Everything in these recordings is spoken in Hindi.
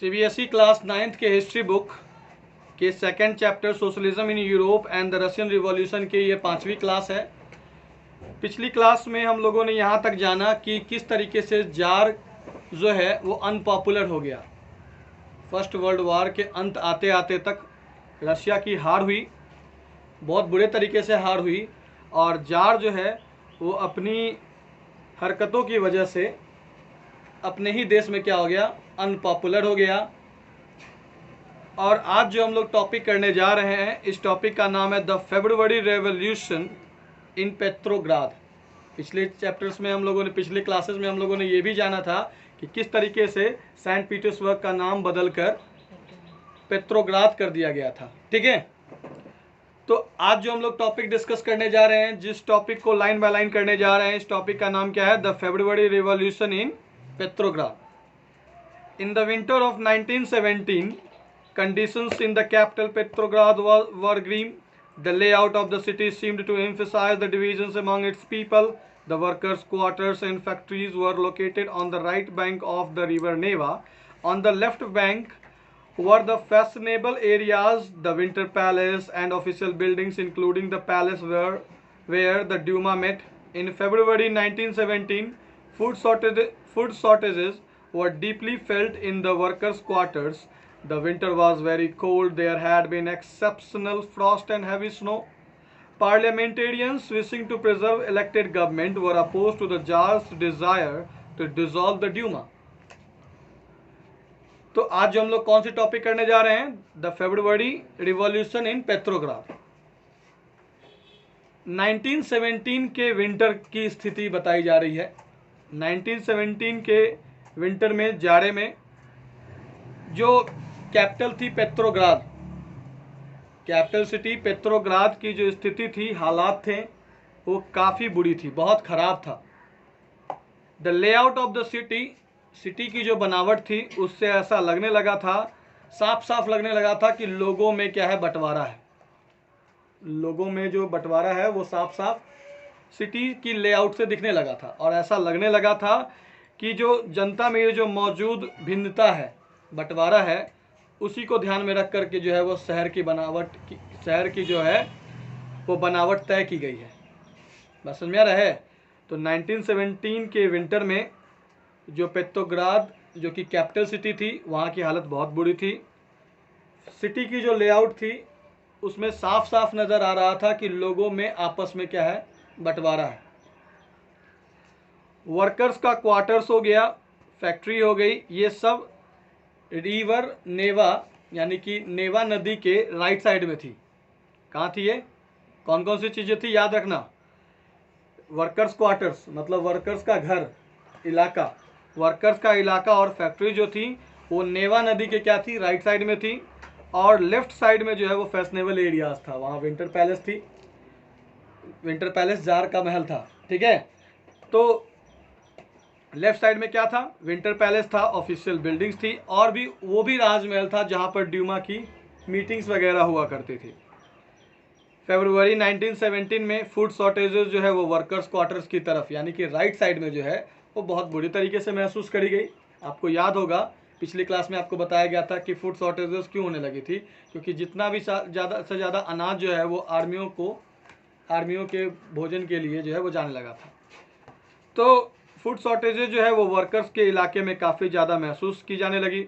सीबीएसई क्लास 9th के हिस्ट्री बुक के second chapter socialism in Europe and the Russian revolution के ये 5वीं क्लास है। पिछली क्लास में हम लोगों ने यहाँ तक जाना कि किस तरीके से जार जो है वो अनपॉपुलर हो गया। फर्स्ट वर्ल्ड वॉर के अंत आते आते तक रशिया की हार हुई, बहुत बुरे तरीके से हार हुई, और जार जो है वो अपनी हरकतों की वजह से अपने ही देश में क्या हो गया, अनपॉपुलर हो गया। और आज जो हम लोग टॉपिक करने जा रहे हैं, इस टॉपिक का नाम है the February revolution in Petrograd. पिछले चैप्टर्स में हम लोगों ने, पिछले क्लासेस में हम लोगों ने ये भी जाना था कि किस तरीके से सेंट पीटर्सबर्ग का नाम बदलकर पेट्रोग्राद कर दिया गया था। ठीक है, तो आज जो हम लोग टॉपिक डिस्कस करने जा रहे हैं, जिस टॉपिक को लाइन बाय लाइन करने जा रहे हैं, इस टॉपिक का नाम क्या है, the February revolution in Petrograd. In the winter of 1917 conditions in the capital Petrograd were grim. The layout of the city seemed to emphasize the divisions among its people. The workers' quarters and factories were located on the right bank of the river Neva. On the left bank were the fashionable areas, the Winter Palace and official buildings, including the palace where the Duma met. In February 1917, food shortages were deeply felt in the workers' quarters. The winter was very cold. There had been exceptional frost and heavy snow. Parliamentarians wishing to preserve elected government were opposed to the Tsar's desire to dissolve the Duma. तो आज जो हम लोग कौन सी टॉपिक करने जा रहे हैं, the February revolution in Petrograd. 1917 के विंटर की स्थिति बताई जा रही है। 1917 के विंटर में, जाड़े में, जो कैपिटल थी पेट्रोग्राद, कैपिटल सिटी पेट्रोग्राद की जो स्थिति थी, हालात थे, वो काफ़ी बुरी थी, बहुत ख़राब था। The layout of the city, city की जो बनावट थी उससे ऐसा लगने लगा था, साफ साफ लगने लगा था कि लोगों में क्या है, बंटवारा है। लोगों में जो बंटवारा है वो साफ साफ सिटी की लेआउट से दिखने लगा था, और ऐसा लगने लगा था कि जो जनता में ये जो मौजूद भिन्नता है, बंटवारा है, उसी को ध्यान में रख करके जो है वो शहर की बनावट की, शहर की जो है वो बनावट तय की गई है। बस समझ में आ रहा है। तो 1917 के विंटर में जो पेट्रोग्राद जो कि कैपिटल सिटी थी, वहाँ की हालत बहुत बुरी थी। सिटी की जो लेआउट थी उसमें साफ साफ नज़र आ रहा था कि लोगों में आपस में क्या है, बंटवारा है। वर्कर्स का क्वार्टर्स हो गया, फैक्ट्री हो गई, ये सब रिवर नेवा यानी कि नेवा नदी के राइट साइड में थी। कहाँ थी ये, कौन कौन सी चीज़ें थी, याद रखना। वर्कर्स क्वार्टर्स मतलब वर्कर्स का घर, इलाका, वर्कर्स का इलाका, और फैक्ट्री जो थी वो नेवा नदी के क्या थी, राइट साइड में थी। और लेफ्ट साइड में जो है वो फैशनेबल एरियाज था, वहाँ विंटर पैलेस थी, विंटर पैलेस जार का महल था। ठीक है, तो लेफ्ट साइड में क्या था, विंटर पैलेस था, ऑफिशियल बिल्डिंग्स थी, और भी वो भी राजमहल था जहाँ पर ड्यूमा की मीटिंग्स वगैरह हुआ करती थी। फरवरी 1917 में फूड शॉर्टेजेस जो है वो वर्कर्स क्वार्टर्स की तरफ यानी कि राइट साइड में जो है वो बहुत बुरी तरीके से महसूस करी गई। आपको याद होगा पिछली क्लास में आपको बताया गया था कि फूड शॉर्टेजेस क्यों होने लगी थी, क्योंकि जितना भी ज़्यादा से ज़्यादा अनाज जो है वो आर्मियों के भोजन के लिए जो है वो जाने लगा था। तो फूड शॉर्टेजेस जो है वो वर्कर्स के इलाके में काफ़ी ज़्यादा महसूस की जाने लगी,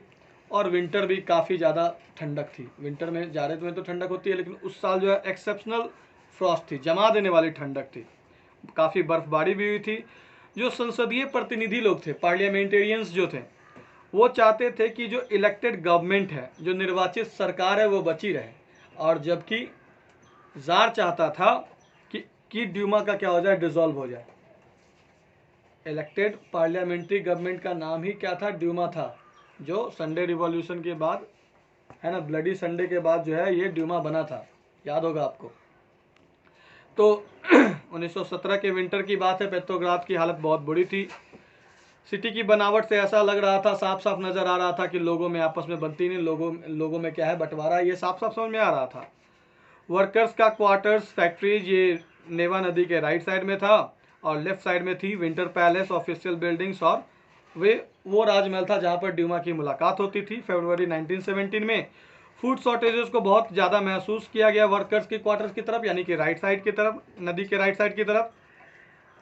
और विंटर भी काफ़ी ज़्यादा ठंडक थी। विंटर में, जाड़े में तो ठंडक होती है, लेकिन उस साल जो है एक्सेप्शनल फ्रॉस्ट थी, जमा देने वाली ठंडक थी, काफ़ी बर्फबारी भी हुई थी। जो संसदीय प्रतिनिधि लोग थे, पार्लियामेंटेरियंस जो थे, वो चाहते थे कि जो इलेक्टेड गवर्नमेंट है, जो निर्वाचित सरकार है, वो बची रहे, और जबकि जार चाहता था कि ड्यूमा का क्या हो जाए, डिसॉल्व हो जाए। इलेक्टेड पार्लियामेंट्री गवर्नमेंट का नाम ही क्या था, ड्यूमा था, जो संडे रिवॉल्यूशन के बाद है ना, ब्लडी संडे के बाद जो है ये ड्यूमा बना था, याद होगा आपको। तो 1917 के विंटर की बात है, पेट्रोग्राद की हालत बहुत बुरी थी। सिटी की बनावट से ऐसा लग रहा था, साफ साफ नज़र आ रहा था कि लोगों में आपस में बनती नहीं, लोगों में क्या है, बंटवारा, ये साफ साफ समझ में आ रहा था। वर्कर्स का क्वार्टर्स, फैक्ट्रीज, ये नेवा नदी के राइट साइड में था, और लेफ्ट साइड में थी विंटर पैलेस, ऑफिशियल बिल्डिंग्स और वो राजमहल था जहाँ पर ड्यूमा की मुलाकात होती थी। फरवरी 1917 में फूड शॉर्टेजेस को बहुत ज़्यादा महसूस किया गया वर्कर्स के क्वार्टर्स की तरफ, यानी कि राइट साइड की तरफ, नदी के राइट साइड की तरफ।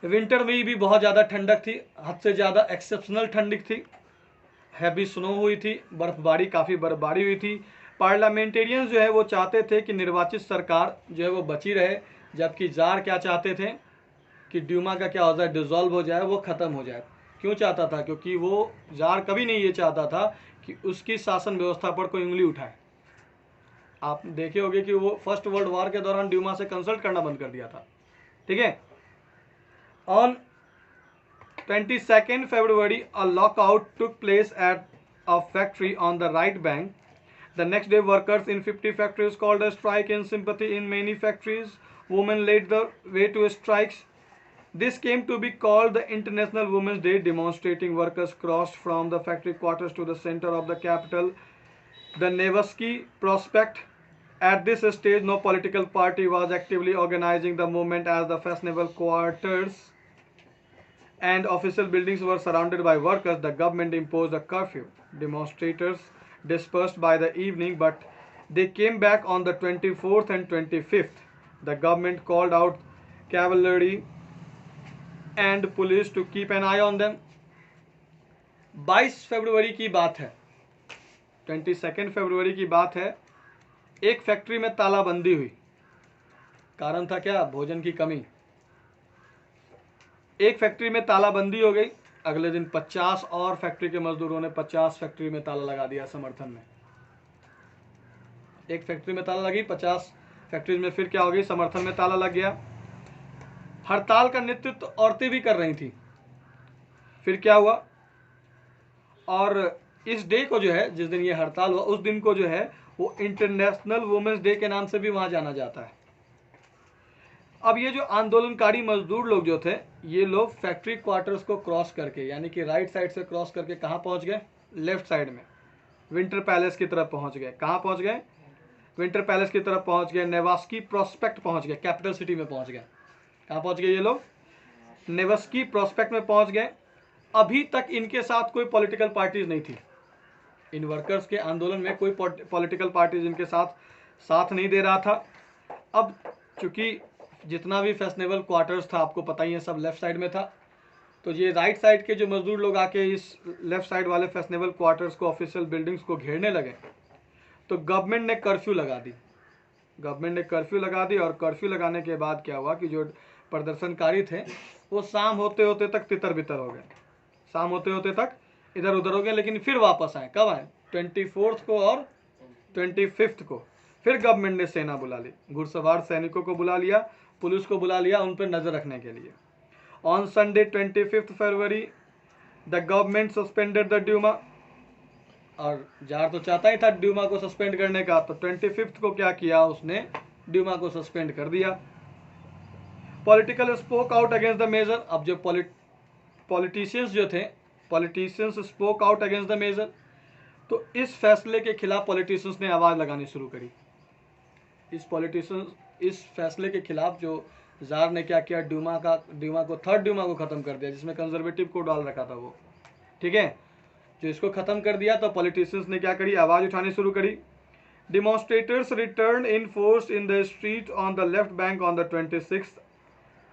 विंटर में भी बहुत ज़्यादा ठंडक थी, हद से ज़्यादा एक्सेप्शनल ठंडक थी। हैवी स्नो हुई थी, बर्फबारी, काफ़ी बर्फबारी हुई थी। पार्लियामेंटेरियंस जो है वो चाहते थे कि निर्वाचित सरकार जो है वो बची रहे, जबकि जार क्या चाहते थे कि ड्यूमा का क्या हो जाए, डिसॉल्व हो जाए, वो ख़त्म हो जाए। क्यों चाहता था? क्योंकि वो जार कभी नहीं ये चाहता था कि उसकी शासन व्यवस्था पर कोई उंगली उठाए। आप देखे होंगे कि वो फर्स्ट वर्ल्ड वॉर के दौरान ड्यूमा से कंसल्ट करना बंद कर दिया था। ठीक है। On 22nd February, a lockout took place at a factory on the right bank. The next day, workers in 50 factories called a strike in sympathy. In many factories, women led the way to strikes. This came to be called the International Women's Day. Demonstrating workers crossed from the factory quarters to the center of the capital, the Nevsky Prospect. At this stage, no political party was actively organizing the movement, as the fashionable quarters and official buildings were surrounded by workers. The government imposed a curfew. Demonstrators dispersed by the evening, but they came back on the 24th and 25th. The government called out cavalry and police to keep an eye on them. 22 फरवरी की बात है, 22 फरवरी की बात है। एक फैक्ट्री में तालाबंदी हुई। कारण था क्या? भोजन की कमी। एक फैक्ट्री में तालाबंदी हो गई। अगले दिन 50 और फैक्ट्री के मजदूरों ने 50 फैक्ट्री में ताला लगा दिया समर्थन में। एक फैक्ट्री में ताला लगी, 50 फैक्ट्री में फिर क्या हो गई? समर्थन में ताला लग गया। हड़ताल का नेतृत्व औरतें भी कर रही थी। फिर क्या हुआ? और इस डे को जो है, जिस दिन ये हड़ताल हुआ, उस दिन को जो है वो इंटरनेशनल वुमेन्स डे के नाम से भी वहां जाना जाता है। अब ये जो आंदोलनकारी मजदूर लोग जो थे, ये लोग फैक्ट्री क्वार्टर्स को क्रॉस करके, यानी कि राइट साइड से क्रॉस करके कहाँ पहुँच गए? लेफ्ट साइड में विंटर पैलेस की तरफ पहुँच गए। कहाँ पहुँच गए? विंटर पैलेस की तरफ पहुँच गए। नेवास्की प्रोस्पेक्ट पहुँच गए, कैपिटल सिटी में पहुँच गए। कहाँ पहुँच गए ये लोग? नेवास्की प्रोस्पेक्ट में पहुँच गए। अभी तक इनके साथ कोई पॉलिटिकल पार्टीज नहीं थी। इन वर्कर्स के आंदोलन में कोई पॉलिटिकल पार्टीज इनके साथ नहीं दे रहा था। अब चूंकि जितना भी फैशनेबल क्वार्टर्स था, आपको पता ही है, सब लेफ्ट साइड में था। तो ये राइट साइड के जो मजदूर लोग आके इस लेफ्ट साइड वाले फैशनेबल क्वार्टर्स को, ऑफिशियल बिल्डिंग्स को घेरने लगे, तो गवर्नमेंट ने कर्फ्यू लगा दी। और कर्फ्यू लगाने के बाद क्या हुआ कि जो प्रदर्शनकारी थे वो शाम होते होते तक तितर बितर हो गए। शाम होते होते तक इधर उधर हो गए, लेकिन फिर वापस आए। कब आए? 24 को और 25 को। फिर गवर्नमेंट ने सेना बुला ली, घुड़सवार सैनिकों को बुला लिया, पुलिस को बुला लिया, उन पर नजर रखने के लिए। On Sunday 25 February the government suspended the Duma. और जार तो चाहता ही था ड्यूमा को सस्पेंड करने का, तो 25 को क्या किया उसने? ड्यूमा को सस्पेंड कर दिया। Political spoke out against the major. अब जो पॉलिटिशियंस जो थे, politicians spoke out against the major, तो इस फैसले के खिलाफ पॉलिटिशियंस ने आवाज़ लगानी शुरू करी। इस फैसले के खिलाफ जो जार ने क्या किया? थर्ड ड्यूमा को ख़त्म कर दिया, जिसमें कंजर्वेटिव को डाल रखा था वो। ठीक है, जो इसको ख़त्म कर दिया, तो पॉलिटिशियंस ने क्या करी? आवाज़ उठानी शुरू करी। Demonstrators return in force in the street on the left bank on the 26th.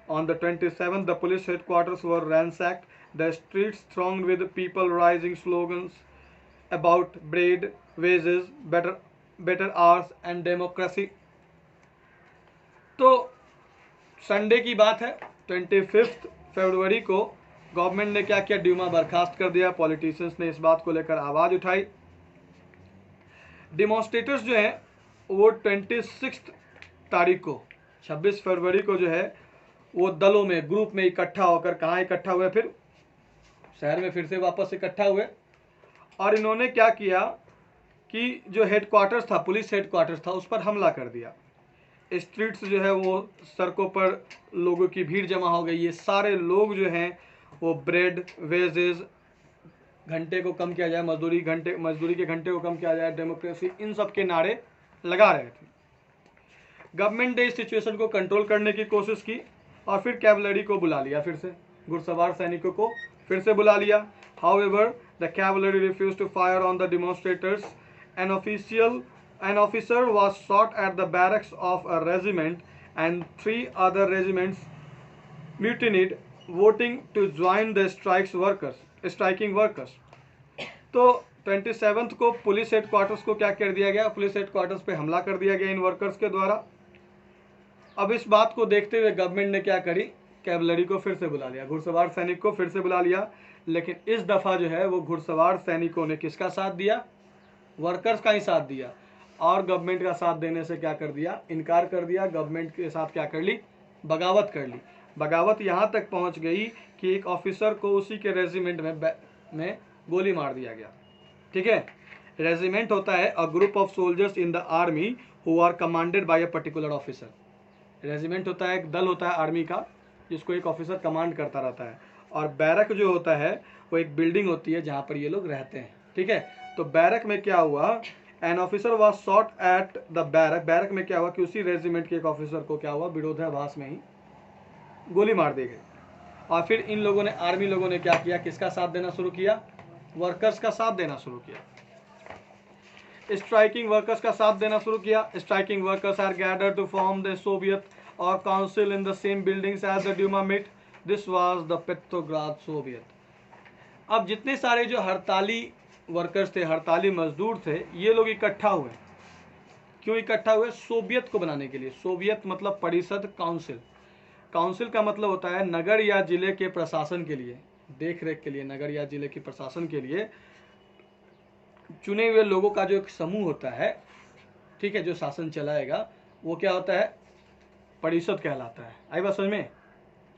On the 27th, the police headquarters were ransacked. The streets thronged with people raising slogans about bread, wages, better hours and democracy. तो संडे की बात है, 25 फरवरी को गवर्नमेंट ने क्या किया? ड्यूमा बर्खास्त कर दिया। पॉलिटिशियंस ने इस बात को लेकर आवाज़ उठाई। डिमॉन्स्ट्रेटर्स जो हैं वो 26 तारीख को, 26 फरवरी को जो है वो दलों में, ग्रुप में इकट्ठा होकर, कहाँ इकट्ठा हुए? फिर शहर में फिर से वापस इकट्ठा हुए। और इन्होंने क्या किया कि जो हेडक्वार्टर्स था, पुलिस हेडक्वार्टर्स था, उस पर हमला कर दिया। स्ट्रीट्स जो है वो, सड़कों पर लोगों की भीड़ जमा हो गई। ये सारे लोग जो हैं वो ब्रेड, वेजेस, घंटे को कम किया जाए, मजदूरी के घंटे को कम किया जाए, डेमोक्रेसी, इन सब के नारे लगा रहे थे। गवर्नमेंट ने इस सिचुएशन को कंट्रोल करने की कोशिश की और फिर कैवलरी को बुला लिया, फिर से घुड़सवार सैनिकों को फिर से बुला लिया। However, the cavalry refused to fire on the demonstrators. An officer was shot at the barracks of a regiment, and 3 other regiments mutinied, voting to join the striking workers. तो 27 को पुलिस हेडक्वार्टर्स को क्या कर दिया गया, पुलिस हेडक्वार्टर्स पे हमला कर दिया गया इन वर्कर्स के द्वारा। अब इस बात को देखते हुए गवर्नमेंट ने क्या करी, कैवलरी को फिर से बुला लिया, घुड़सवार सैनिक को फिर से बुला लिया। लेकिन इस दफ़ा जो है वो घुड़सवार सैनिकों ने किसका साथ दिया, वर्कर्स का ही साथ दिया, और गवर्नमेंट का साथ देने से क्या कर दिया, इनकार कर दिया। गवर्नमेंट के साथ क्या कर ली, बगावत कर ली। बगावत यहाँ तक पहुँच गई कि एक ऑफिसर को उसी के रेजिमेंट में गोली मार दिया गया। ठीक है, रेजिमेंट होता है a group of soldiers in the army who are commanded by a particular officer. Regiment होता है, एक दल होता है आर्मी का जिसको एक ऑफिसर कमांड करता रहता है। और बैरक जो होता है वो एक बिल्डिंग होती है जहाँ पर ये लोग रहते हैं। ठीक है, तो बैरक में क्या हुआ, an officer was shot at the barrack. Barrack में क्या हुआ कि उसी रेजिमेंट के एक ऑफिसर को क्या हुआ, विरोधाभास में ही गोली मार दी गई। और फिर इन लोगों ने, आर्मी लोगों ने क्या किया, किसका साथ देना शुरू किया, वर्कर्स का साथ देना शुरू किया, स्ट्राइकिंग वर्कर्स का साथ देना शुरू किया। Striking workers are gathered to form the Soviet or council in the same buildings as the Duma meet. This was the Petrograd Soviet. अब जितने सारे जो हड़ताली वर्कर्स थे, हड़ताली मजदूर थे, ये लोग इकट्ठा हुए। क्यों इकट्ठा हुए, सोवियत को बनाने के लिए। सोवियत मतलब परिषद, काउंसिल। काउंसिल का मतलब होता है नगर या जिले के प्रशासन के लिए, देख रेख के लिए, नगर या जिले के प्रशासन के लिए चुने हुए लोगों का जो एक समूह होता है, ठीक है, जो शासन चलाएगा, वो क्या होता है, परिषद कहलाता है। आई बात समझ में,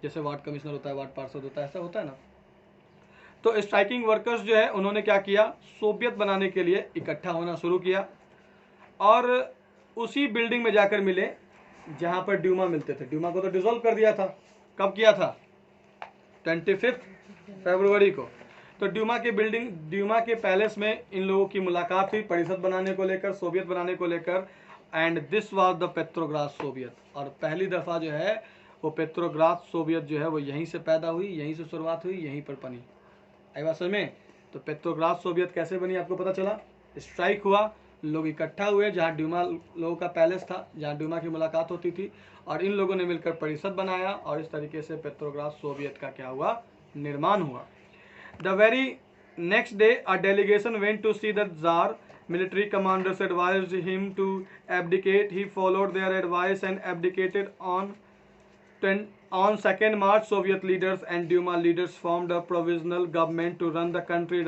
जैसे वार्ड कमिश्नर होता है, वार्ड पार्षद होता है, ऐसा होता है ना। तो स्ट्राइकिंग वर्कर्स जो है उन्होंने क्या किया, सोवियत बनाने के लिए इकट्ठा होना शुरू किया, और उसी बिल्डिंग में जाकर मिले जहां पर ड्यूमा मिलते थे। ड्यूमा को तो डिसॉल्व कर दिया था, कब किया था, 25 फरवरी को। तो ड्यूमा के पैलेस में इन लोगों की मुलाकात हुई, परिषद बनाने को लेकर, सोवियत बनाने को लेकर। And this was the Petrograd Soviet. और पहली दफ़ा जो है वो पेट्रोग्राद सोवियत जो है वो यहीं से पैदा हुई, यहीं से शुरुआत हुई, यहीं पर बनी। आई बात समझ में। तो पेट्रोग्राद सोवियत कैसे बनी आपको पता चला, स्ट्राइक हुआ, लोग इकट्ठा हुए जहाँ ड्यूमा लोगों का पैलेस था, जहाँ ड्यूमा की मुलाकात होती थी, और इन लोगों ने मिलकर परिषद बनाया, और इस तरीके से पेट्रोग्राद सोवियत का क्या हुआ, निर्माण हुआ। The very next day, a delegation went to see the Tsar. Military commanders advised him to abdicate. He followed their advice and abdicated. On 2nd March, Soviet leaders and Duma leaders formed a provisional government to run the country.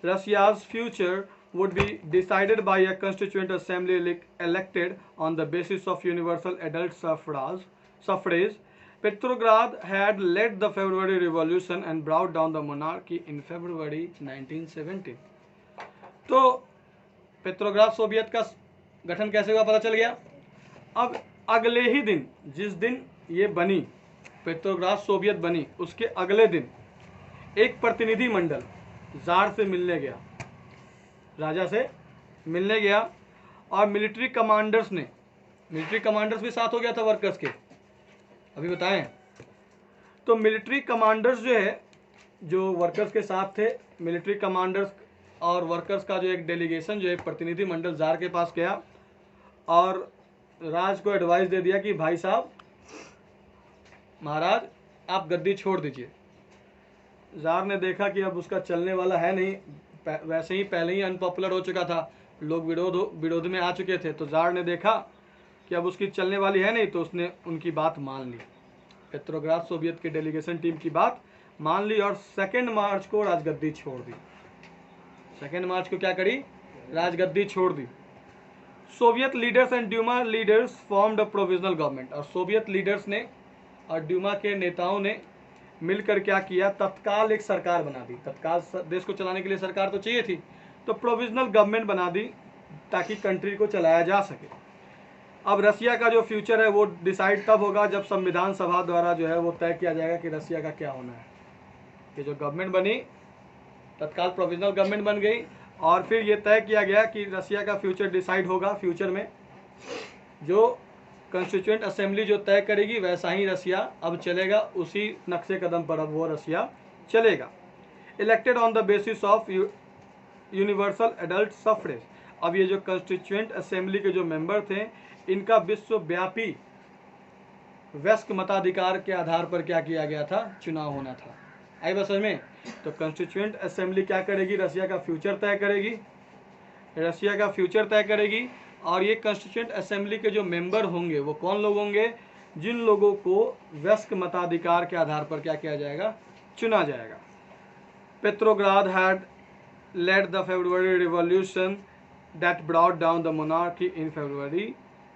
Russia's future would be decided by a constituent assembly elected on the basis of universal adult suffrage. Petrograd had led the February Revolution and brought down the monarchy in February 1917. तो पेट्रोग्राद सोवियत का गठन कैसे हुआ पता चल गया। अब अगले ही दिन, जिस दिन ये बनी, पेट्रोग्राद सोवियत बनी, उसके अगले दिन एक प्रतिनिधि मंडल जार से मिलने गया, राजा से मिलने गया, और मिलिट्री कमांडर्स भी साथ हो गया था वर्कर्स के, अभी बताएं। तो मिलिट्री कमांडर्स जो है, जो वर्कर्स के साथ थे, मिलिट्री कमांडर्स और वर्कर्स का जो एक डेलीगेशन, जो एक प्रतिनिधि मंडल जार के पास गया, और राज को एडवाइस दे दिया कि भाई साहब, महाराज आप गद्दी छोड़ दीजिए। जार ने देखा कि अब उसका चलने वाला है नहीं, वैसे ही पहले ही अनपॉपुलर हो चुका था, लोग विरोध में आ चुके थे। तो जार ने देखा कि अब उसकी चलने वाली है नहीं, तो उसने उनकी बात मान ली, पेट्रोग्राद सोवियत के डेलीगेशन टीम की बात मान ली, और 2 मार्च को राजगद्दी छोड़ दी। 2 मार्च को क्या करी, राजगद्दी छोड़ दी। Soviet leaders and Duma leaders formed a provisional government. और सोवियत लीडर्स ने और ड्यूमा के नेताओं ने मिलकर क्या किया, तत्काल एक सरकार बना दी। तत्काल देश को चलाने के लिए सरकार तो चाहिए थी, तो प्रोविजनल गवर्नमेंट बना दी ताकि कंट्री को चलाया जा सके। अब रसिया का जो फ्यूचर है वो डिसाइड तब होगा जब संविधान सभा द्वारा जो है वो तय किया जाएगा कि रसिया का क्या होना है। ये जो गवर्नमेंट बनी, तत्काल प्रोविजनल गवर्नमेंट बन गई, और फिर ये तय किया गया कि रसिया का फ्यूचर डिसाइड होगा। फ्यूचर में जो कॉन्स्टिट्यूएंट असेंबली जो तय करेगी वैसा ही रसिया अब चलेगा, उसी नक्शे कदम पर अब वो रसिया चलेगा। Elected on the basis of universal adult suffrage. अब ये जो कंस्टिट्यूएंट असेंबली के जो मेंबर थे, इनका विश्वव्यापी वयस्क मताधिकार के आधार पर क्या किया गया था, चुनाव होना था। आई बात समझ में? तो कंस्टिट्यूएंट असेंबली क्या करेगी, रसिया का फ्यूचर तय करेगी, रसिया का फ्यूचर तय करेगी। और ये कंस्टिट्यूएंट असेंबली के जो मेंबर होंगे वो कौन लोग होंगे, जिन लोगों को वयस्क मताधिकार के आधार पर क्या किया जाएगा, चुना जाएगा। Petrograd had led the February Revolution that brought down the monarchy in February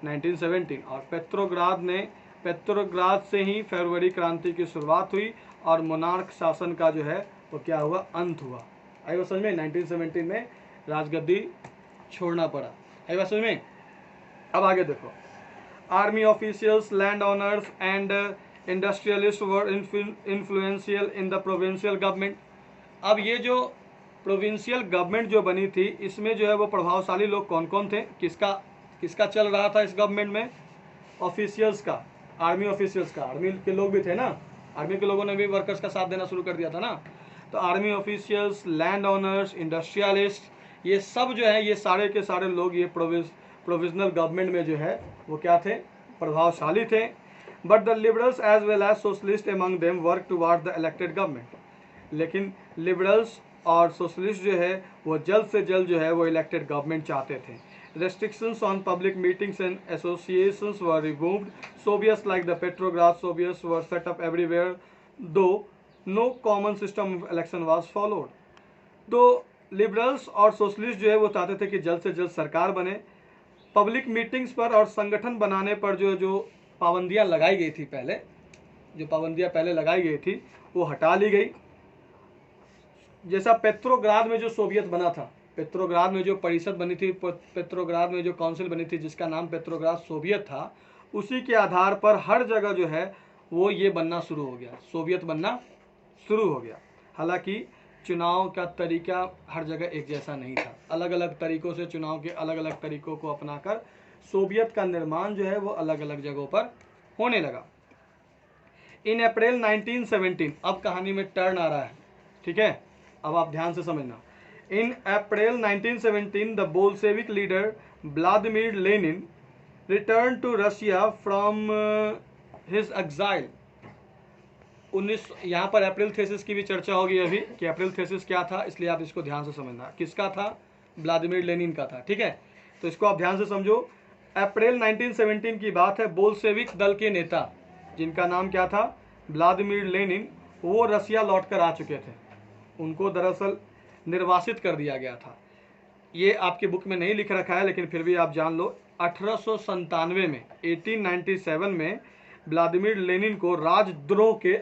1917। और पेट्रोग्राद से ही फरवरी क्रांति की शुरुआत हुई और मोनार्क शासन का जो है वो क्या हुआ, अंत हुआ। आई बात समझ में? 1917 में राजगद्दी छोड़ना पड़ा। आई बात समझ में? अब आगे देखो, army officials, land owners and industrialist were influential in the provincial government. अब ये जो प्रोविंशियल गवर्नमेंट जो बनी थी, इसमें जो है वो प्रभावशाली लोग कौन कौन थे, किसका चल रहा था इस गवर्नमेंट में, ऑफिशियल्स का, आर्मी ऑफिशियल्स का। आर्मी के लोग भी थे ना, आर्मी के लोगों ने भी वर्कर्स का साथ देना शुरू कर दिया था ना। तो army officials, land owners, industrialist, ये सब जो है, ये सारे के सारे लोग ये प्रोविजनल गवर्नमेंट में जो है वो क्या थे, प्रभावशाली थे। But the liberals as well as socialist among them work toward the elected government. लेकिन लिबरल्स और सोशलिस्ट जो है वो जल्द से जल्द जो है वो इलेक्टेड गवर्नमेंट चाहते थे। Restrictions on public meetings and associations were removed. Soviets like the Petrograd soviets were set up everywhere, though no common system of election was followed. तो लिबरल्स और सोशलिस्ट जो है वो चाहते थे कि जल्द से जल्द सरकार बने। पब्लिक मीटिंग्स पर और संगठन बनाने पर जो पाबंदियां लगाई गई थी पहले, जो पाबंदियां पहले लगाई गई थी वो हटा ली गई। जैसा पेट्रोग्राद में जो सोवियत बना था, पेट्रोग्राद में जो परिषद बनी थी, पेट्रोग्राद में जो काउंसिल बनी थी जिसका नाम पेट्रोग्राद सोवियत था, उसी के आधार पर हर जगह जो है वो ये बनना शुरू हो गया, सोवियत बनना शुरू हो गया। हालांकि चुनाव का तरीका हर जगह एक जैसा नहीं था, अलग अलग तरीकों से चुनाव के अलग अलग तरीकों को अपनाकर सोवियत का निर्माण जो है वो अलग अलग जगहों पर होने लगा। इन अप्रैल 1917, अब कहानी में टर्न आ रहा है, ठीक है, अब आप ध्यान से समझना। In April 1917 the Bolshevik leader Vladimir Lenin return to Russia from his exile. 19, यहाँ पर अप्रैल थेसिस की भी चर्चा होगी अभी कि अप्रैल थेसिस क्या था, इसलिए आप इसको ध्यान से समझना। किसका था? व्लादिमीर लेनिन का था, ठीक है। तो इसको आप ध्यान से समझो। अप्रैल 1917 की बात है। बोल्शेविक दल के नेता जिनका नाम क्या था, व्लादिमीर लेनिन, वो रसिया लौट कर आ चुके थे। उनको दरअसल निर्वासित कर दिया गया था। ये आपकी बुक में नहीं लिख रखा है लेकिन फिर भी आप जान लो। 1897 में 1897 में व्लादिमीर लेनिन को राजद्रोह के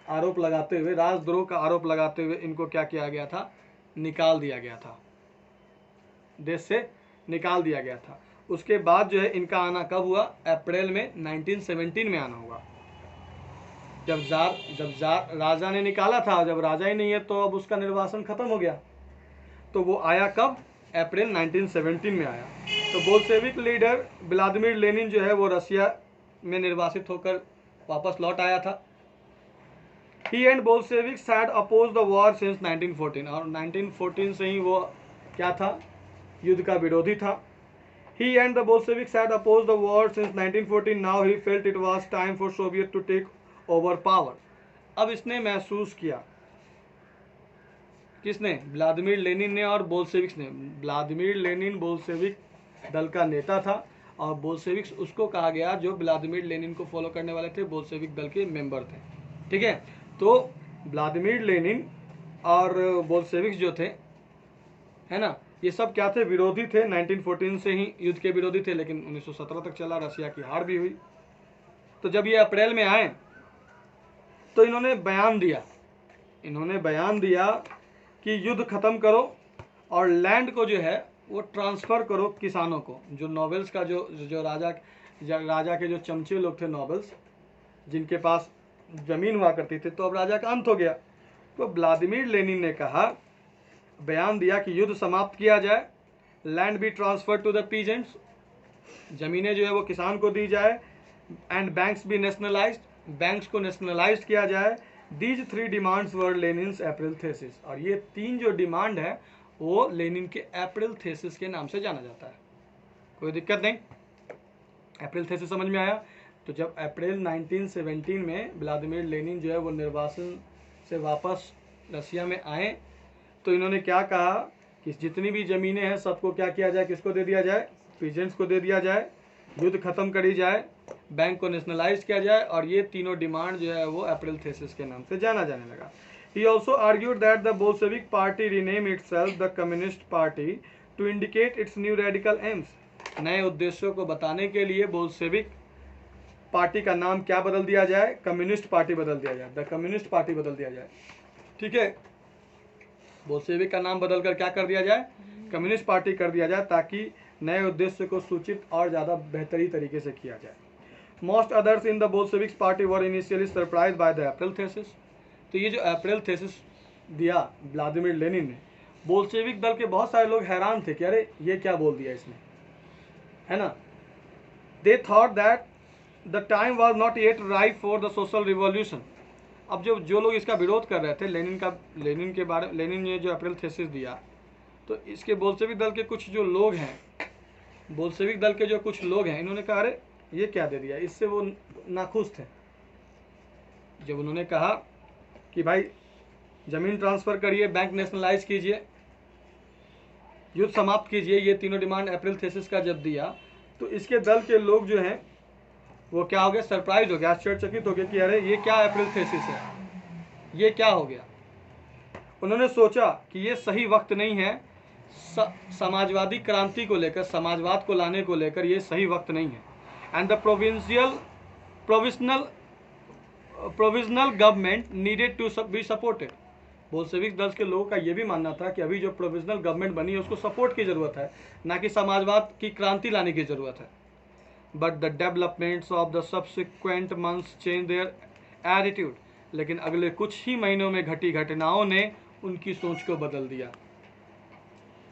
आरोप लगाते हुए, राजद्रोह का आरोप लगाते हुए इनको क्या किया गया था, निकाल दिया गया था, देश से निकाल दिया गया था। उसके बाद जो है इनका आना कब हुआ, अप्रैल में 1917 में आना हुआ। जब जार राजा ने निकाला था, जब राजा ही नहीं है तो अब उसका निर्वासन खत्म हो गया। तो वो आया कब, अप्रैल 1917 में आया। तो बोल्शेविक लीडर व्लादिमीर लेनिन जो है वो रसिया में निर्वासित होकर वापस लौट आया था। He and Bolsheviks had oppose the war since 1914, और 1914 से ही वो क्या था, युद्ध का विरोधी था। He and the Bolsheviks had opposed the war since 1914. Now he felt it was time for Soviet to take over power. अब इसने महसूस किया, किसने, व्लादिमीर लेनिन ने और बोल्शेविक्स ने। व्लादिमीर लेनिन बोल्शेविक दल का नेता था और बोल्शेविक्स उसको कहा गया जो व्लादिमीर लेनिन को फॉलो करने वाले थे, बोल्शेविक दल के मेंबर थे, ठीक है। तो व्लादिमीर लेनिन और बोल्शेविक्स जो थे, है ना, ये सब क्या थे, विरोधी थे। 1914 से ही युद्ध के विरोधी थे, लेकिन 1917 तक चला, रसिया की हार भी हुई। तो जब ये अप्रैल में आए तो इन्होंने बयान दिया कि युद्ध खत्म करो और लैंड को जो है वो ट्रांसफ़र करो किसानों को। जो नोबल्स का जो राजा के जो चमचे लोग थे, नोबल्स जिनके पास ज़मीन हुआ करती थी, तो अब राजा का अंत हो गया। तो व्लादिमीर लेनिन ने कहा, बयान दिया कि युद्ध समाप्त किया जाए, land be transfer to the peasants, ज़मीनें जो है वो किसान को दी जाए, and banks be nationalised, banks को नेशनलाइज किया जाए, these 3 demands were Lenin's April thesis, और ये 3 जो डिमांड है वो लेनिन के अप्रैल थेसिस के नाम से जाना जाता है। कोई दिक्कत नहीं, अप्रैल थेसिस समझ में आया। तो जब अप्रैल 1917 में व्लादिमीर लेनिन जो है वो निर्वासन से वापस रसिया में आए तो इन्होंने क्या कहा कि जितनी भी ज़मीनें हैं सबको क्या किया जाए, किसको दे दिया जाए, पीजेंट्स को दे दिया जाए, युद्ध खत्म करी जाए, बैंक को नेशनलाइज किया जाए, और ये तीनों डिमांड जो है वो अप्रैल थेसिस के नाम से जाना जाने लगा। He also argued that the Bolshevik party rename itself the Communist Party to indicate its new radical aims। नए उद्देश्यों को बताने के लिए बोल्शेविक पार्टी का नाम क्या बदल दिया जाए, कम्युनिस्ट पार्टी बदल दिया जाए, द कम्युनिस्ट पार्टी बदल दिया जाए। ठीक है, बोल्शेविक का नाम बदलकर क्या कर दिया जाए, कम्युनिस्ट पार्टी कर दिया जाए, ताकि नए उद्देश्य को सूचित और ज़्यादा बेहतरी तरीके से किया जाए। Most others in the Bolsheviks party were initially surprise by the April thesis. तो ये जो अप्रैल थेसिस दिया व्लादिमीर लेनिन ने, बोल्शेविक दल के बहुत सारे लोग हैरान थे कि अरे ये क्या बोल दिया इसने, है ना। They thought that the time was not yet ripe for the social revolution. अब जो लोग इसका विरोध कर रहे थे लेनिन ने जो अप्रैल थेसिस दिया, तो इसके बोल्शेविक दल के कुछ जो लोग हैं, बोल्शेविक दल के जो कुछ लोग हैं, इन्होंने कहा अरे ये क्या दे दिया, इससे वो नाखुश थे। जब उन्होंने कहा कि भाई ज़मीन ट्रांसफ़र करिए, बैंक नेशनलाइज कीजिए, युद्ध समाप्त कीजिए, ये तीनों डिमांड अप्रैल थेसिस का जब दिया, तो इसके दल के लोग जो हैं वो क्या हो गया, सरप्राइज हो गया, आश्चर्यचकित हो गया कि अरे ये क्या अप्रैल थेसिस है, ये क्या हो गया। उन्होंने सोचा कि ये सही वक्त नहीं है, समाजवादी क्रांति को लेकर, समाजवाद को लाने को लेकर ये सही वक्त नहीं है। And the provisional government needed to be supported. Bolshevik दल के लोगों का ये भी मानना था कि अभी जो प्रोविजनल गवर्नमेंट बनी है उसको सपोर्ट की ज़रूरत है, ना कि समाजवाद की क्रांति लाने की ज़रूरत है। But the developments of the subsequent months change their attitude. लेकिन अगले कुछ ही महीनों में घटी घटनाओं ने उनकी सोच को बदल दिया,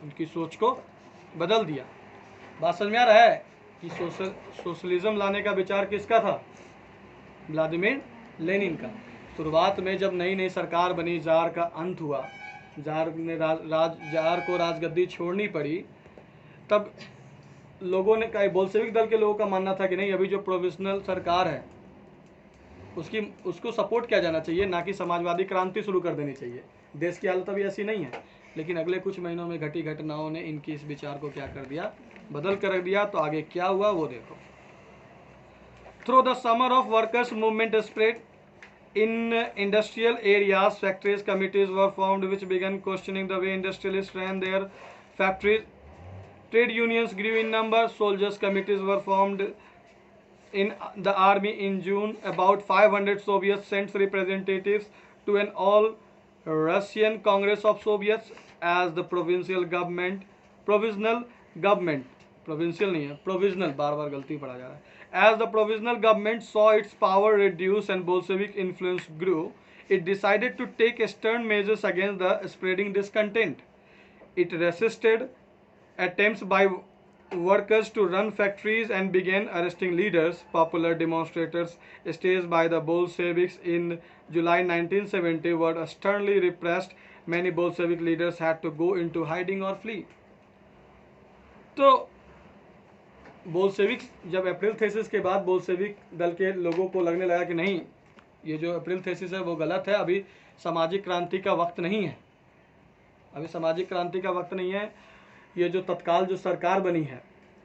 उनकी सोच को बदल दिया। बात समझ में आ रहा है कि सोशलिज्म लाने का विचार किसका था, व्लादिमीर लेनिन का। शुरुआत में जब नई नई सरकार बनी, जार का अंत हुआ, जार को राजगद्दी छोड़नी पड़ी, तब लोगों ने कहा, बोल्शेविक दल के लोगों का मानना था कि नहीं, अभी जो प्रोविजनल सरकार है उसको सपोर्ट किया जाना चाहिए, ना कि समाजवादी क्रांति शुरू कर देनी चाहिए। देश की हालत अभी ऐसी नहीं है। लेकिन अगले कुछ महीनों में घटी घटनाओं ने इनकी इस विचार को क्या कर दिया, बदल कर रख दिया। तो आगे क्या हुआ वो देखो। Through the summer of workers movement spread in industrial areas, factories committees were formed which began questioning the way industrialist ran their factories. Trade unions grew in number. Soldiers committees were formed in the army. In June, about 500 Soviets sent representatives to an all-Russian Congress of Soviets as the provisional government, बार-बार गलती पढ़ा जा रहा है, as the provisional government saw its power reduce and Bolshevik influence grew, it decided to take stern measures against the spreading discontent. It resisted attempts by workers to run factories and began arresting leaders. Popular demonstrators staged by the Bolsheviks in July 1970 were sternly repressed. Many Bolshevik leaders had to go into hiding or flee. तो बोल्शेविक जब अप्रैल थेसिस के बाद बोल्शेविक दल के लोगों को लगने लगा कि नहीं, ये जो अप्रैल थेसिस है वो गलत है, अभी सामाजिक क्रांति का वक्त नहीं है, अभी सामाजिक क्रांति का वक्त नहीं है। ये जो तत्काल जो सरकार बनी है,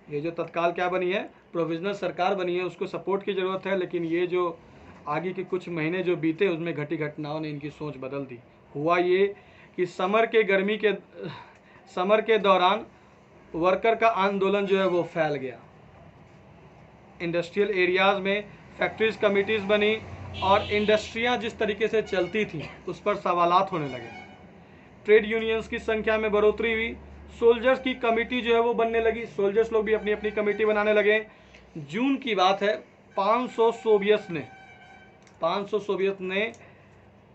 ये जो तत्काल क्या बनी है, प्रोविजनल सरकार बनी है, उसको सपोर्ट की ज़रूरत है। लेकिन ये जो आगे के कुछ महीने जो बीते उसमें घटी घटनाओं ने इनकी सोच बदल दी। हुआ ये कि समर के दौरान वर्कर का आंदोलन जो है वो फैल गया। इंडस्ट्रियल एरियाज़ में फैक्ट्रीज कमिटीज़ बनी और इंडस्ट्रियां जिस तरीके से चलती थी उस पर सवालात होने लगे। ट्रेड यूनियंस की संख्या में बढ़ोतरी हुई। सोल्जर्स की कमेटी जो है वो बनने लगी, सोल्जर्स लोग भी अपनी अपनी कमेटी बनाने लगे। जून की बात है, 500 सोवियत ने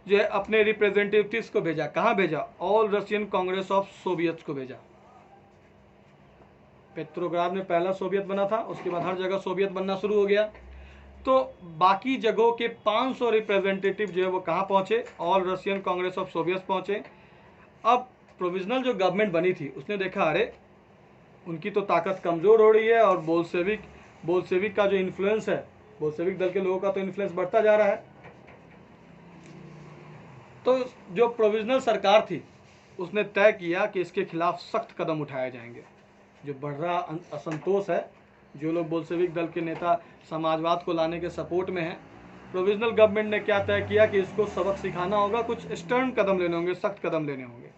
जो है अपने रिप्रेजेंटेटिव्स को भेजा। कहाँ भेजा? All Russian Congress of Soviets को भेजा। पेट्रोग्राड में पहला सोवियत बना था, उसके बाद हर जगह सोवियत बनना शुरू हो गया। तो बाकी जगहों के 500 रिप्रेजेंटेटिव जो है वो कहाँ पहुँचे, all Russian Congress of Soviet पहुँचे। अब प्रोविजनल जो गवर्नमेंट बनी थी उसने देखा अरे उनकी तो ताकत कमज़ोर हो रही है और बोल्शेविक का जो इन्फ्लुएंस है, बोल्शेविक दल के लोगों का तो इन्फ्लुएंस बढ़ता जा रहा है। तो जो प्रोविजनल सरकार थी उसने तय किया कि इसके खिलाफ सख्त कदम उठाए जाएंगे। जो बढ़ रहा असंतोष है, जो लोग बोल्शेविक दल के नेता समाजवाद को लाने के सपोर्ट में हैं, प्रोविजनल गवर्नमेंट ने क्या तय किया कि इसको सबक सिखाना होगा, कुछ स्टर्न कदम लेने होंगे, सख्त कदम लेने होंगे।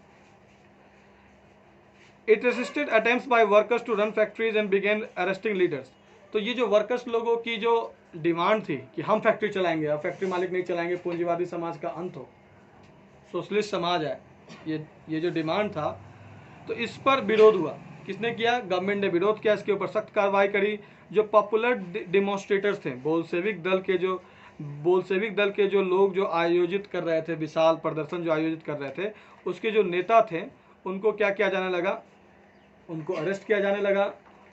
It resisted attempts by workers to run factories and began arresting leaders. तो ये जो वर्कर्स लोगों की जो डिमांड थी कि हम फैक्ट्री चलाएंगे, अब फैक्ट्री मालिक नहीं चलाएंगे, पूंजीवादी समाज का अंत हो, सोशलिस्ट समाज है, ये जो डिमांड था, तो इस पर विरोध हुआ। किसने किया? गवर्नमेंट ने विरोध किया, इसके ऊपर सख्त कार्रवाई करी। जो पॉपुलर डिमॉन्स्ट्रेटर्स थे, बोल्शेविक दल के जो लोग जो आयोजित कर रहे थे, विशाल प्रदर्शन जो आयोजित कर रहे थे, उसके जो नेता थे उनको क्या किया जाने लगा? उनको अरेस्ट किया जाने लगा,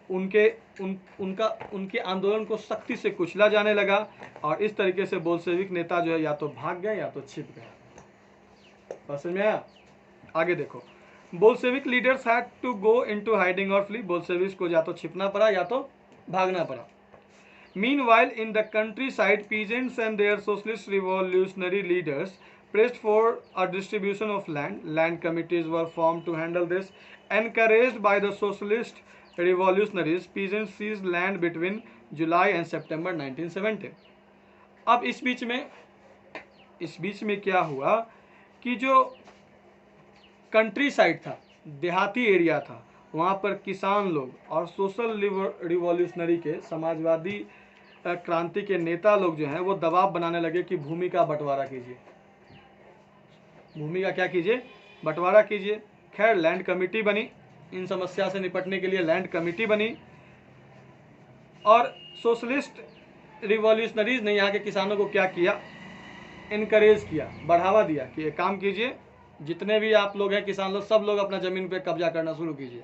उनके आंदोलन को सख्ती से कुचला जाने लगा, और इस तरीके से बोल्शेविक नेता जो है या तो भाग गए या तो छिप गए। समझ में आया? आगे देखो, Bolshevik leaders had to go into hiding और फ्ली। बोल्शेविक्स को या तो छिपना पड़ा या तो भागना पड़ा। Meanwhile in the countryside, peasants and their socialist revolutionary leaders pressed for a distribution of land. Land committees were formed to handle this. Encouraged by the socialist revolutionaries, peasants seized land between July and September 1970. अब इस बीच में क्या हुआ कि जो कंट्री साइड था, देहाती एरिया था, वहाँ पर किसान लोग और सोशल रिवॉल्यूशनरी के समाजवादी क्रांति के नेता लोग जो हैं वो दबाव बनाने लगे कि भूमि का बंटवारा कीजिए, भूमि का क्या कीजिए? बंटवारा कीजिए। खैर लैंड कमेटी बनी, इन समस्या से निपटने के लिए लैंड कमेटी बनी, और सोशलिस्ट रिवॉल्यूशनरीज ने यहाँ के किसानों को क्या किया? इनकरेज किया, बढ़ावा दिया कि ये काम कीजिए, जितने भी आप लोग हैं किसान लोग, सब लोग अपना ज़मीन पे कब्जा करना शुरू कीजिए।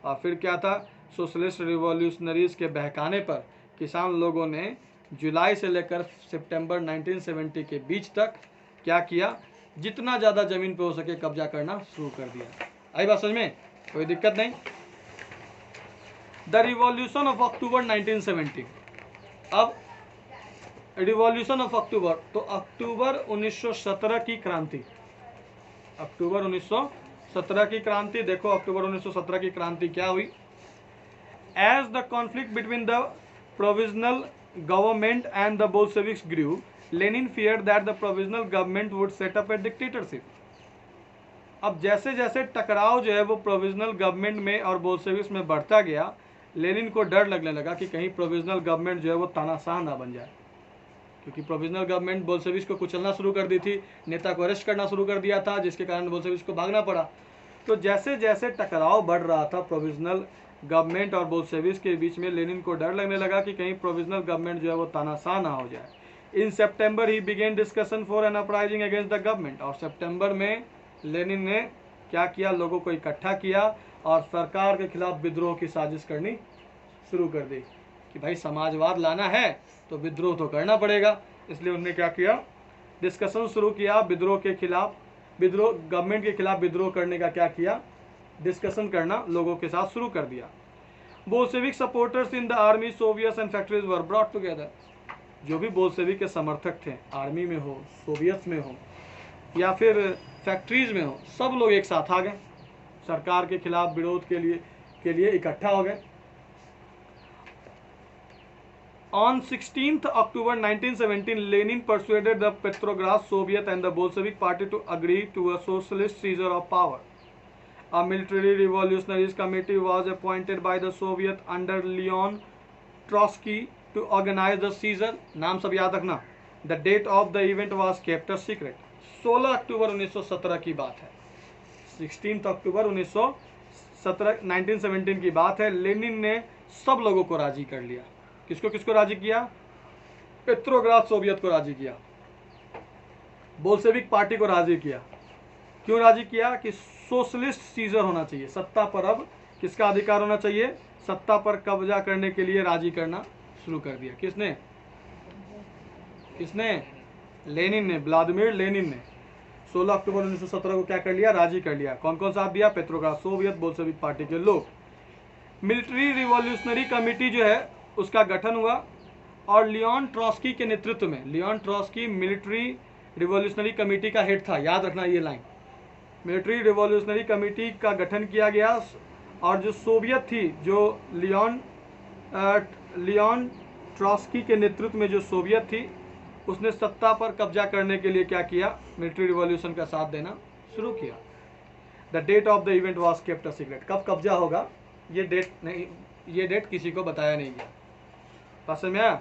और फिर क्या था? सोशलिस्ट रिवॉल्यूशनरीज के बहकाने पर किसान लोगों ने जुलाई से लेकर सितंबर 1970 के बीच तक क्या किया? जितना ज़्यादा ज़मीन पे हो सके कब्जा करना शुरू कर दिया। आई बात समझ में? कोई दिक्कत नहीं। The revolution of October 1970। अब रिवॉल्यूशन ऑफ अक्टूबर, तो अक्टूबर 1917 की क्रांति, अक्टूबर 1917 की क्रांति। देखो अक्टूबर 1917 की क्रांति क्या हुई? As the conflict between the provisional government and the Bolsheviks grew, Lenin feared that the provisional government would set up a dictatorship. अब जैसे जैसे टकराव जो है वो प्रोविजनल गवर्नमेंट में और बोल्शेविक्स में बढ़ता गया, लेनिन को डर लगने लगा कि कहीं प्रोविजनल गवर्नमेंट जो है वो तानाशाह ना बन जाए, क्योंकि प्रोविजनल गवर्नमेंट बोल्शेविक्स को कुचलना शुरू कर दी थी, नेता को अरेस्ट करना शुरू कर दिया था, जिसके कारण बोल्शेविक्स को भागना पड़ा। तो जैसे जैसे टकराव बढ़ रहा था प्रोविजनल गवर्नमेंट और बोल्शेविक्स के बीच में, लेनिन को डर लगने लगा कि कहीं प्रोविजनल गवर्नमेंट जो है वो तानाशाह ना हो जाए। In September he began discussion for an uprising against the government. और सितंबर में लेनिन ने क्या किया? लोगों को इकट्ठा किया और सरकार के खिलाफ विद्रोह की साजिश करनी शुरू कर दी कि भाई समाजवाद लाना है तो विद्रोह तो करना पड़ेगा। इसलिए उन्होंने क्या किया? डिस्कशन शुरू किया विद्रोह के खिलाफ, गवर्नमेंट के खिलाफ विद्रोह करने का क्या किया? डिस्कशन करना लोगों के साथ शुरू कर दिया। Bolshevik supporters in the army, Soviets and factories were brought together. जो भी बोल्शेविक के समर्थक थे, आर्मी में हो, सोवियत में हो या फिर फैक्ट्रीज में हो, सब लोग एक साथ आ गए, सरकार के खिलाफ विरोध के लिए इकट्ठा हो गए। On 16 October 1917, Lenin persuaded the Petrograd Soviet and the Bolshevik Party to agree to a socialist seizure of power. A military revolutionaries committee was appointed by the Soviet under Leon Trotsky to organize the seizure. नाम सब याद रखना। The date of the event was kept a secret. 16 अक्टूबर 1917 की बात है, 16 अक्टूबर 1917 की बात है। लेनिन ने सब लोगों को राजी कर लिया। किसको राजी किया? पेट्रोग्राद सोवियत को राजी किया, बोल्शेविक पार्टी को राजी किया। क्यों राजी किया? कि सोशलिस्ट सीजर होना चाहिए, सत्ता पर अब किसका अधिकार होना चाहिए? सत्ता पर कब्जा करने के लिए राजी करना शुरू कर दिया। किसने? किसने? लेनिन ने, व्लादिमीर लेनिन ने 16 अक्टूबर 1917 को क्या कर लिया? राजी कर लिया। कौन कौन साथ दिया? पेट्रोग्राद, सोवियत बोल्शेविक पार्टी के लोग। मिलिट्री रिवॉल्यूशनरी कमेटी जो है उसका गठन हुआ और लियोन ट्रॉस्की के नेतृत्व में, लियोन ट्रॉस्की मिलिट्री रिवॉल्यूशनरी कमेटी का हेड था, याद रखना ये लाइन। मिलिट्री रिवॉल्यूशनरी कमेटी का गठन किया गया और जो सोवियत थी, जो लियोन ट्रॉस्की के नेतृत्व में जो सोवियत थी, उसने सत्ता पर कब्जा करने के लिए क्या किया? मिलिट्री रिवॉल्यूशन का साथ देना शुरू किया। The date of the event was kept a secret. कब कब्जा होगा ये डेट नहीं, ये डेट किसी को बताया नहीं गया। पास में आया?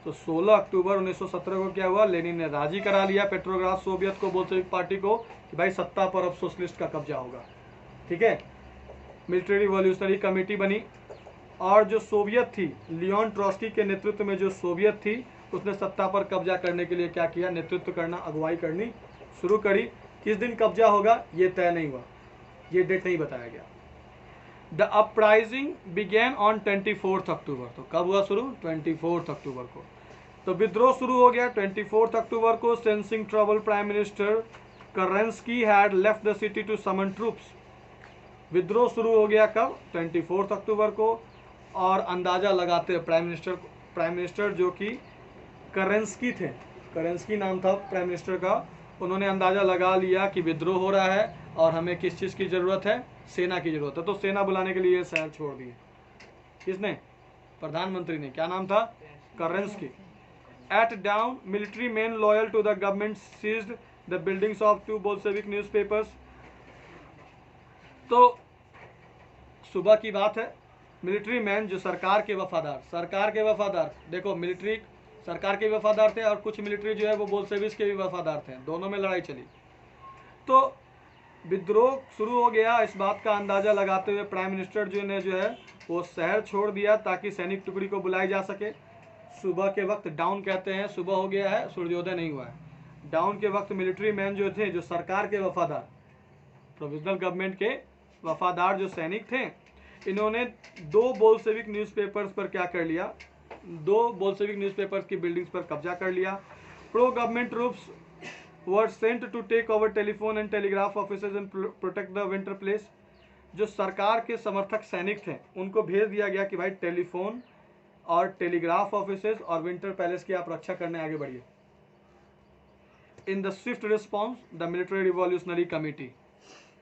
तो 16 अक्टूबर 1917 को क्या हुआ? लेनिन ने राजी करा लिया पेट्रोग्राद सोवियत को, बोल्शेविक पार्टी को, कि भाई सत्ता पर अब सोशलिस्ट का कब्जा होगा। ठीक है। मिलिट्री रिवॉल्यूशनरी कमेटी बनी और जो सोवियत थी, लियोन ट्रॉस्की के नेतृत्व में जो सोवियत थी, उसने सत्ता पर कब्जा करने के लिए क्या किया? नेतृत्व करना, अगुवाई करनी शुरू करी। किस दिन कब्जा होगा ये तय नहीं हुआ, ये डेट नहीं बताया गया। द अपराइजिंग बिगेन ऑन 24 अक्टूबर। तो कब हुआ शुरू? 24 अक्टूबर को। तो विद्रोह शुरू हो गया 24 अक्टूबर को। Sensing trouble, prime minister Kerensky had left the city to summon troops. विद्रोह शुरू हो गया कब? 24 अक्टूबर को। और अंदाजा लगाते हुए प्राइम मिनिस्टर जो कि करंस्की थे, करंस्की नाम था प्राइम मिनिस्टर का, उन्होंने अंदाजा लगा लिया कि विद्रोह हो रहा है और हमें किस चीज़ की ज़रूरत है? सेना की ज़रूरत है। तो सेना बुलाने के लिए ये शहर छोड़ दिए। किसने? प्रधानमंत्री ने। क्या नाम था? Kerensky. At dawn military man loyal to the government seized the buildings of 2 Bolshevik newspapers. तो सुबह की बात है, मिलिट्री मैन जो सरकार के वफादार, देखो मिलिट्री सरकार के वफादार थे और कुछ मिलिट्री जो है वो बोल्शेविक्स के भी वफादार थे, दोनों में लड़ाई चली। तो विद्रोह शुरू हो गया। इस बात का अंदाजा लगाते हुए प्राइम मिनिस्टर जो है वो शहर छोड़ दिया ताकि सैनिक टुकड़ी को बुलाई जा सके। सुबह के वक्त, डाउन कहते हैं, सुबह हो गया है, सूर्योदय नहीं हुआ है। डाउन के वक्त मिलिट्री मैन जो थे, जो सरकार के वफादार, प्रोविजनल गवर्नमेंट के वफादार जो सैनिक थे, इन्होंने 2 बोल्शेविक न्यूज़पेपर्स पर क्या कर लिया? 2 बोल्शेविक न्यूज़पेपर्स की बिल्डिंग्स पर कब्जा कर लिया। Pro government troops were sent to take over telephone and telegraph offices and protect the Winter Palace. जो सरकार के समर्थक सैनिक थे उनको भेज दिया गया कि भाई टेलीफोन और टेलीग्राफ ऑफिसेज और विंटर पैलेस की आप रक्षा करने आगे बढ़िए। In the Swift response the military revolutionary committee,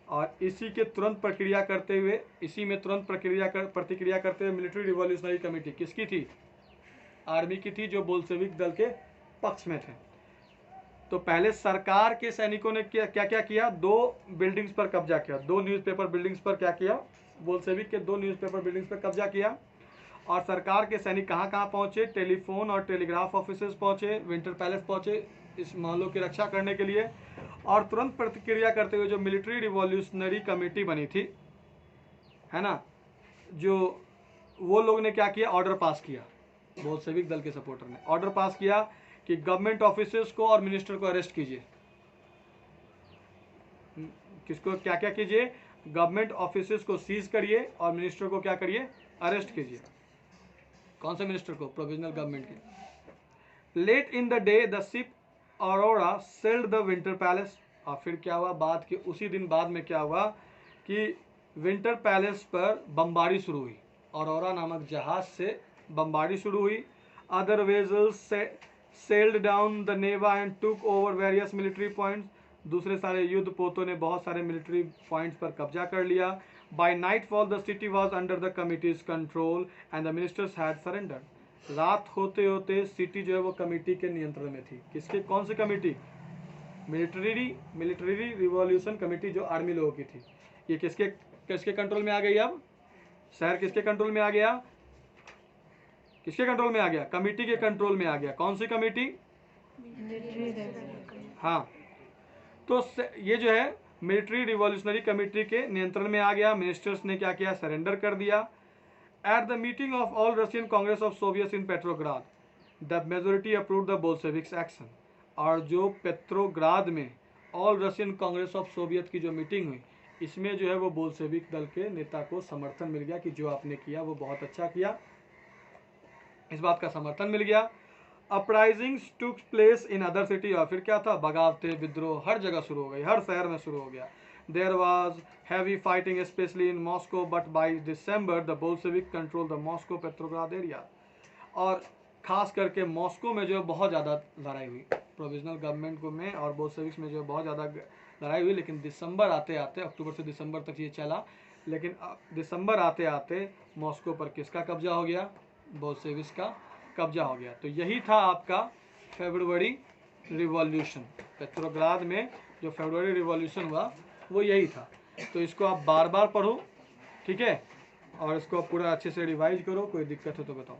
और इसी में तुरंत प्रतिक्रिया करते हुए मिलिट्री रिवॉल्यूशनरी कमेटी किसकी थी? आर्मी की थी, जो बोल्शेविक दल के पक्ष में थे। तो पहले सरकार के सैनिकों ने क्या क्या किया? 2 बिल्डिंग्स पर कब्जा किया, 2 न्यूज़पेपर बिल्डिंग्स पर क्या किया? बोल्शेविक के 2 न्यूज़पेपर बिल्डिंग्स पर कब्जा किया। और सरकार के सैनिक कहाँ कहाँ पहुँचे? टेलीफोन और टेलीग्राफ ऑफिसेज पहुँचे, विंटर पैलेस पहुँचे, इस महलों की रक्षा करने के लिए। और तुरंत प्रतिक्रिया करते हुए जो मिलिट्री रिवॉल्यूशनरी कमेटी बनी थी, है ना, जो वो लोग ने क्या किया? ऑर्डर पास किया। बोल्शेविक दल के सपोर्टर ने ऑर्डर पास किया कि गवर्नमेंट ऑफिसर्स को और मिनिस्टर को अरेस्ट कीजिए। किसको क्या क्या कीजिए? गवर्नमेंट ऑफिसर्स को सीज करिए और मिनिस्टर को क्या करिए? अरेस्ट कीजिए। कौन से मिनिस्टर को? प्रोविजनल गवर्नमेंट के। Late in the day the ship Aurora shelled the Winter Palace. और फिर क्या हुआ? उसी दिन बाद में क्या हुआ कि विंटर पैलेस पर बमबारी शुरू हुई। अरोरा नामक जहाज से बमबारी शुरू हुई। Other vessels sailed down the Neva and took over various military points. दूसरे सारे युद्ध पोतों ने बहुत सारे मिलिट्री पॉइंट्स पर कब्जा कर लिया। By nightfall the city was under the committees control and the ministers had surrendered. रात होते होते सिटी जो है वो कमेटी के नियंत्रण में थी। किसके? कौन सी कमेटी? मिलिट्री रिवॉल्यूशन कमेटी, जो आर्मी लोगों की थी। ये किसके कंट्रोल में आ गई? अब शहर किसके कंट्रोल में आ गया? किसके कंट्रोल में आ गया? कमेटी के कंट्रोल में आ गया। कौन सी कमेटी? हाँ, तो ये जो है मिलिट्री रिवॉल्यूशनरी कमेटी के नियंत्रण में आ गया। मिनिस्टर्स ने क्या किया? सरेंडर कर दिया। At the meeting of all Russian Congress of Soviet in Petrograd the majority approve the Bolsheviks action. और जो पेट्रोग्राद में all Russian Congress of Soviet की जो मीटिंग हुई, इसमें जो है वो बोल्शेविक दल के नेता को समर्थन मिल गया कि जो आपने किया वो बहुत अच्छा किया, इस बात का समर्थन मिल गया। Uprisings took place in other city, और फिर क्या था, बगावतें विद्रोह हर जगह शुरू हो गई, हर शहर में शुरू हो गया। There was heavy fighting specially in Moscow, but by December the Bolshevik control the Moscow Petrograd area. और खास करके मॉस्को में जो है बहुत ज़्यादा लड़ाई हुई, प्रोविजनल गवर्नमेंट को में और बोल्शेविक्स में जो है बहुत ज़्यादा लड़ाई हुई। लेकिन दिसंबर आते आते, अक्टूबर से दिसंबर तक ये चला, लेकिन दिसंबर आते आते मॉस्को पर किसका कब्जा हो गया, बोल्शेविक्स का कब्जा हो गया। तो यही था आपका फरवरी रिवॉल्यूशन। पेट्रोग्राद में जो फरवरी रिवॉल्यूशन हुआ वो यही था। तो इसको आप बार बार पढ़ो, ठीक है, और इसको पूरा अच्छे से रिवाइज करो। कोई दिक्कत हो तो बताओ।